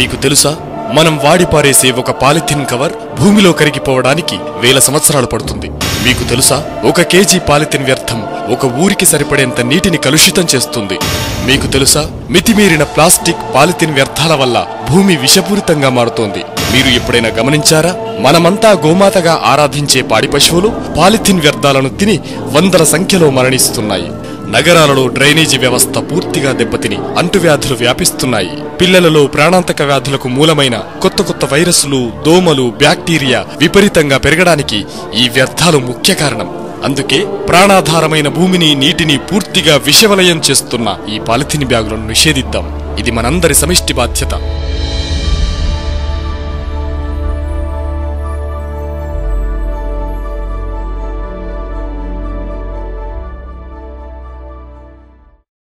మీకు తెలుసా, మనం వాడి పారేసే ఒక పాలిథిన్ కవర్ భూమిలో కరిగిపోవడానికి 1000 సంవత్సరాలు పడుతుంది. మీకు తెలుసా, 1 కేజీ పాలిథిన్ వ్యర్థం ఒక ఊరికి సరిపడేంత నీటిని కలుషితం చేస్తుంది. మీకు తెలుసా, మితిమీరిన ప్లాస్టిక్ పాలిథిన్ వ్యర్థాల వల్ల భూమి విషపూరితంగా మారుతోంది. మీరు ఎప్పుడైనా గమనించారా? మనమంతా గోమాతగా ఆరాధించే పాడి పశువులు పాలిథిన్ వ్యర్థాలను తిని వందల సంఖ్యలో మరణిస్తున్నాయి. నగరాలలో డ్రైనేజీ వ్యవస్థ పూర్తిగా దెబ్బతిని అంటువ్యాధులు వ్యాపిస్తున్నాయి. పిల్లలలో ప్రాణాంతక వ్యాధులకు మూలమైన కొత్త వైరస్లు, దోమలు, బ్యాక్టీరియా విపరీతంగా పెరగడానికి ఈ వ్యర్థాలు ముఖ్య కారణం. అందుకే ప్రాణాధారమైన భూమిని, నీటిని పూర్తిగా విషవలయం చేస్తున్న ఈ పాలిథిన్ బ్యాగులను నిషేధిద్దాం. ఇది మనందరి సమిష్టి బాధ్యత.